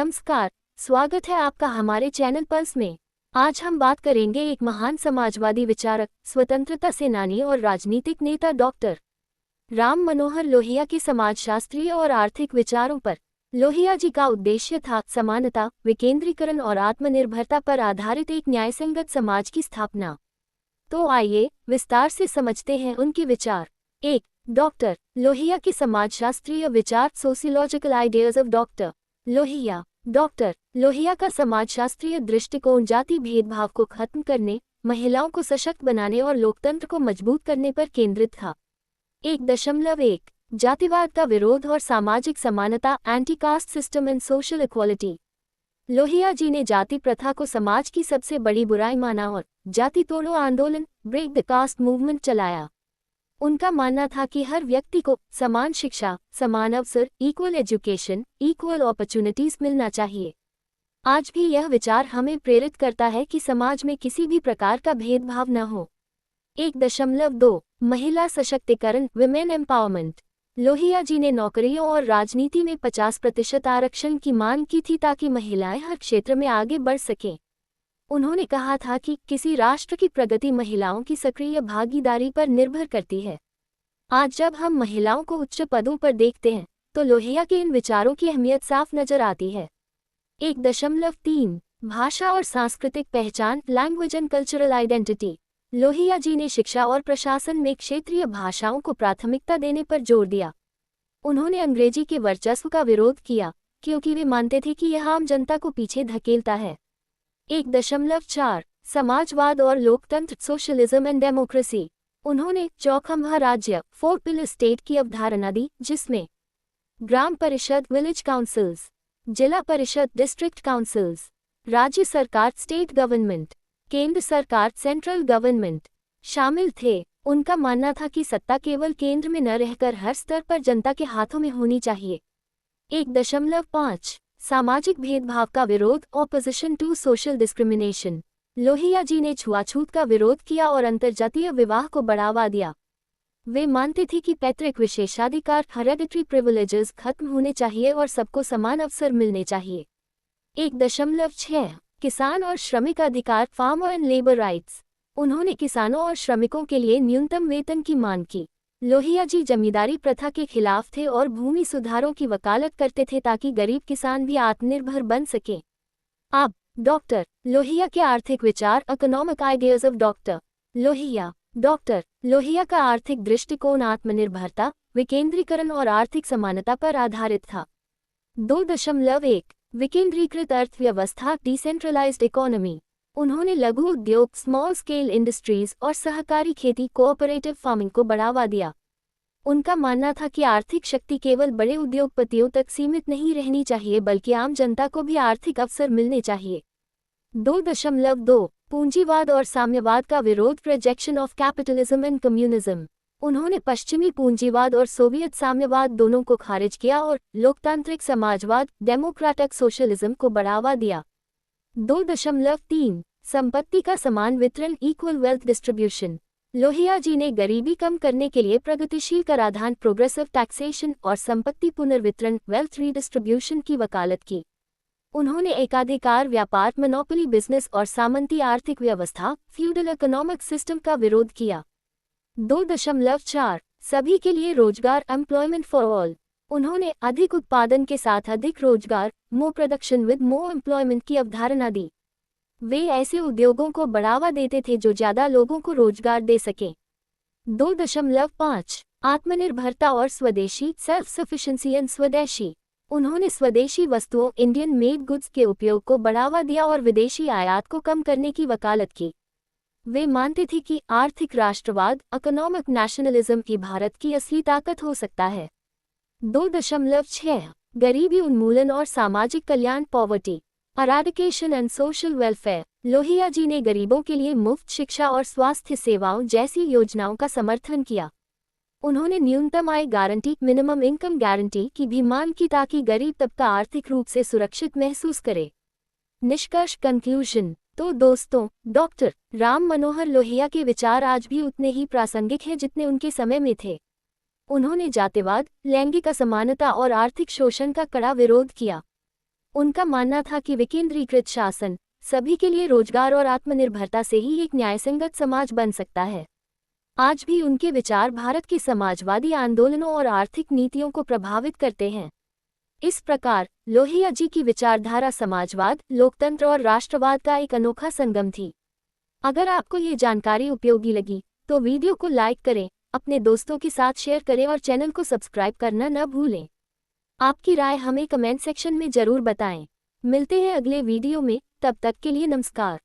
नमस्कार, स्वागत है आपका हमारे चैनल पल्स में। आज हम बात करेंगे एक महान समाजवादी विचारक, स्वतंत्रता सेनानी और राजनीतिक नेता डॉक्टर राम मनोहर लोहिया के समाजशास्त्रीय और आर्थिक विचारों पर। लोहिया जी का उद्देश्य था समानता, विकेंद्रीकरण और आत्मनिर्भरता पर आधारित एक न्यायसंगत समाज की स्थापना। तो आइए विस्तार से समझते हैं उनके विचार। 1. डॉक्टर लोहिया के समाजशास्त्रीय विचार, sociological ideas of doctor Lohia. Doctor Lohia का समाजशास्त्रीय दृष्टिकोण जाति भेदभाव को खत्म करने, महिलाओं को सशक्त बनाने और लोकतंत्र को मजबूत करने पर केंद्रित था। 1.1 जातिवाद का विरोध और सामाजिक समानता, anti caste system and social equality. Lohia ji ने जाति प्रथा को समाज की सबसे बड़ी बुराई माना और जाति तोड़ो आंदोलन, ब्रेक द कास्ट मूवमेंट चलाया। उनका मानना था कि हर व्यक्ति को समान शिक्षा, समान अवसर, इक्वल एजुकेशन, इक्वल अपॉर्चुनिटीज मिलना चाहिए। आज भी यह विचार हमें प्रेरित करता है कि समाज में किसी भी प्रकार का भेदभाव न हो। 1.2 महिला सशक्तिकरण, विमेन एम्पावरमेंट। लोहिया जी ने नौकरियों और राजनीति में 50% आरक्षण की मांग की थी ताकि महिलाएं हर क्षेत्र में आगे बढ़ सकें। उन्होंने कहा था कि किसी राष्ट्र की प्रगति महिलाओं की सक्रिय भागीदारी पर निर्भर करती है। आज जब हम महिलाओं को उच्च पदों पर देखते हैं तो लोहिया के इन विचारों की अहमियत साफ नजर आती है। 1.3 भाषा और सांस्कृतिक पहचान, language and cultural identity. Lohia ji ने शिक्षा और प्रशासन में क्षेत्रीय भाषाओं को प्राथमिकता देने पर जोर दिया। उन्होंने अंग्रेजी के वर्चस्व का विरोध किया क्योंकि वे मानते थे कि यह आम जनता को पीछे धकेलता है। 1.4 समाजवाद और लोकतंत्र, सोशलिज्म एंड डेमोक्रेसी। उन्होंने चौखंबा राज्य, 4 पिलर स्टेट की अवधारणा दी, जिसमें ग्राम परिषद, विलेज काउंसिल्स, जिला परिषद, डिस्ट्रिक्ट काउंसिल्स, राज्य सरकार, स्टेट गवर्नमेंट, केंद्र सरकार, सेंट्रल गवर्नमेंट शामिल थे। उनका मानना था कि सत्ता केवल केंद्र में न रहकर हर स्तर पर जनता के हाथों में होनी चाहिए। 1.5 सामाजिक भेदभाव का विरोध, opposition to social discrimination. Lohia ji ने छुआछूत का विरोध किया और अंतर्जातीय विवाह को बढ़ावा दिया। वे मानते थे कि पैतृक विशेषाधिकार, हेरेडिटरी प्रिविलेजेस खत्म होने चाहिए और सबको समान अवसर मिलने चाहिए। 1.6 किसान और श्रमिक अधिकार, फार्मर एंड लेबर राइट्स। उन्होंने किसानों और श्रमिकों के लिए न्यूनतम वेतन की मांग की। लोहिया जी जमींदारी प्रथा के खिलाफ थे और भूमि सुधारों की वकालत करते थे ताकि गरीब किसान भी आत्मनिर्भर बन सकें। अब डॉक्टर लोहिया के आर्थिक विचार, economic ideas of doctor Lohia. Doctor Lohia का आर्थिक दृष्टिकोण आत्मनिर्भरता, विकेंद्रीकरण और आर्थिक समानता पर आधारित था। 2.1 विकेंद्रीकृत अर्थव्यवस्था, डिसेंट्रलाइज्ड इकोनॉमी। उन्होंने लघु उद्योग, स्मॉल स्केल इंडस्ट्रीज और सहकारी खेती, कोऑपरेटिव फार्मिंग को बढ़ावा दिया। उनका मानना था कि आर्थिक शक्ति केवल बड़े उद्योगपतियों तक सीमित नहीं रहनी चाहिए बल्कि आम जनता को भी आर्थिक अवसर मिलने चाहिए। 2.2 पूंजीवाद और साम्यवाद का विरोध, projection of capitalism and communism. उन्होंने पश्चिमी पूंजीवाद और सोवियत साम्यवाद दोनों को खारिज किया और लोकतांत्रिक समाजवाद, डेमोक्रेटिक सोशलिज्म को बढ़ावा दिया। 2.3 संपत्ति का समान वितरण, equal wealth distribution. Lohia ji ने गरीबी कम करने के लिए प्रगतिशील कराधान, प्रोग्रेसिव टैक्सेशन और संपत्ति पुनर्वितरण, वेल्थ रीडिस्ट्रीब्यूशन की वकालत की। उन्होंने एकाधिकार व्यापार, मोनोपोली बिजनेस और सामंती आर्थिक व्यवस्था, फ्यूडल इकोनॉमिक सिस्टम का विरोध किया। 2.4 सभी के लिए रोजगार, एम्प्लॉयमेंट फॉर ऑल। उन्होंने अधिक उत्पादन के साथ अधिक रोजगार, मोर प्रोडक्शन विद मोर एम्प्लॉयमेंट की अवधारणा दी। वे ऐसे उद्योगों को बढ़ावा देते थे जो ज्यादा लोगों को रोजगार दे सकें। 2.5 आत्मनिर्भरता और स्वदेशी, सेल्फ सफिशिएंसी एंड स्वदेशी। उन्होंने स्वदेशी वस्तुओं, इंडियन मेड गुड्स के उपयोग को बढ़ावा दिया और विदेशी आयात को कम करने की वकालत की। वे मानते थे कि आर्थिक राष्ट्रवाद, इकोनॉमिक नेशनलिज्म की भारत की असली ताकत हो सकता है। 2.6 गरीबी उन्मूलन और सामाजिक कल्याण, poverty eradication and social welfare. Lohia ji ने गरीबों के लिए मुफ्त शिक्षा और स्वास्थ्य सेवाओं जैसी योजनाओं का समर्थन किया। उन्होंने न्यूनतम आय गारंटी, मिनिमम इनकम गारंटी की भी मांग की ताकि गरीब तबका आर्थिक रूप से सुरक्षित महसूस करे। निष्कर्ष, कंक्लूजन। तो दोस्तों, डॉक्टर राम मनोहर लोहिया के विचार आज भी उतने ही प्रासंगिक हैं जितने उनके समय में थे। उन्होंने जातिवाद, लैंगिक असमानता और आर्थिक शोषण का कड़ा विरोध किया। उनका मानना था कि विकेंद्रीकृत शासन सभी के लिए रोजगार और आत्मनिर्भरता से ही एक न्यायसंगत समाज बन सकता है। आज भी उनके विचार भारत के समाजवादी आंदोलनों और आर्थिक नीतियों को प्रभावित करते हैं। इस प्रकार लोहिया जी की विचारधारा समाजवाद, लोकतंत्र और राष्ट्रवाद का एक अनोखा संगम थी। अगर आपको ये जानकारी उपयोगी लगी तो वीडियो को लाइक करें, अपने दोस्तों के साथ शेयर करें और चैनल को सब्सक्राइब करना न भूलें। आपकी राय हमें कमेंट सेक्शन में जरूर बताएं। मिलते हैं अगले वीडियो में, तब तक के लिए नमस्कार।